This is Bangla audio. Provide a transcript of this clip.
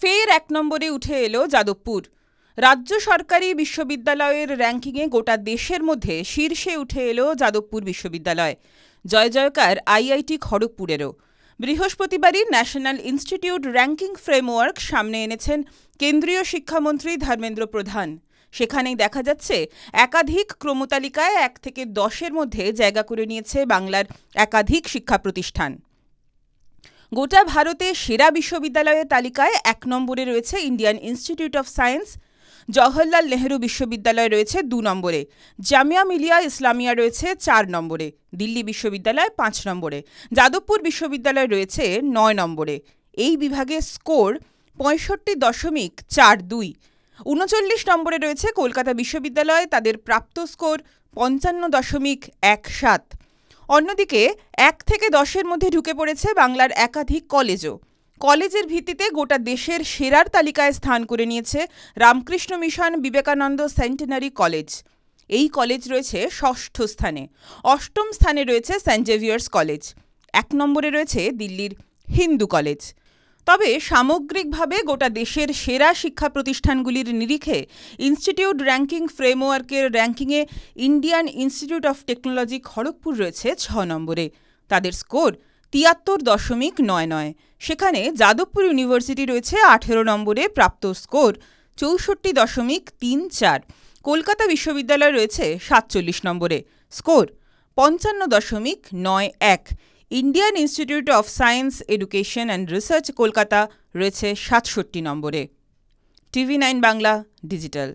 ফের ১ নম্বরে উঠে এলো যাদবপুর। রাজ্য সরকারি বিশ্ববিদ্যালয়ের র্যাঙ্কিংয়ে গোটা দেশের মধ্যে শীর্ষে উঠে এলো যাদবপুর বিশ্ববিদ্যালয়। জয় জয়কার আইআইটি খড়গপুরেরও। বৃহস্পতিবারই ন্যাশনাল ইনস্টিটিউট র্যাঙ্কিং ফ্রেমওয়ার্ক সামনে এনেছেন কেন্দ্রীয় শিক্ষামন্ত্রী ধর্মেন্দ্র প্রধান। সেখানেই দেখা যাচ্ছে একাধিক ক্রমতালিকায় ১ থেকে ১০-এর মধ্যে জায়গা করে নিয়েছে বাংলার একাধিক শিক্ষা প্রতিষ্ঠান। গোটা ভারতে সেরা বিশ্ববিদ্যালয়ের তালিকায় ১ নম্বরে রয়েছে Indian Institute of science, Jawaharlal Nehru বিশ্ববিদ্যালয় রয়েছে ২ নম্বরে, জামিয়া মিলিয়া ইসলামিয়া রয়েছে ৪ নম্বরে, দিল্লি বিশ্ববিদ্যালয় ৫ নম্বরে, যাদবপুর বিশ্ববিদ্যালয় রয়েছে ৯ নম্বরে। এই বিভাগে স্কোর ৬৫.৪২। ৩৯ নম্বরে রয়েছে কলকাতা বিশ্ববিদ্যালয়, তাদের প্রাপ্ত স্কোর ৫৫.১৭। অন্যদিকে ১ থেকে ১০-এর মধ্যে ঢুকে পড়েছে বাংলার একাধিক কলেজও। কলেজের ভিত্তিতে গোটা দেশের সেরার তালিকায় স্থান করে নিয়েছে Ramakrishna mission Vivekananda centenary college. এই কলেজ রয়েছে ৬ষ্ঠ স্থানে। ৮ম স্থানে রয়েছে সেন্ট জেভিয়ার্স কলেজ। ১ নম্বরে রয়েছে দিল্লির হিন্দু কলেজ। তবে সামগ্রিকভাবে গোটা দেশের সেরা শিক্ষা প্রতিষ্ঠানগুলির নিরিখে ইনস্টিটিউট র্যাঙ্কিং ফ্রেমওয়ার্কের র্যাঙ্কিংয়ে Indian Institute of Technology Kharagpur রয়েছে ৬ নম্বরে। তাদের স্কোর ৭৩.৯৯। সেখানে যাদবপুর ইউনিভার্সিটি রয়েছে ১৮ নম্বরে, প্রাপ্ত স্কোর ৬৪.৩৪। কলকাতা বিশ্ববিদ্যালয় রয়েছে ৪৭ নম্বরে, score ৫৫.৯১। Indian Institute of science education and research Kolkata রয়েছে ৬৭ নম্বরে। টিভি9 বাংলা ডিজিটাল।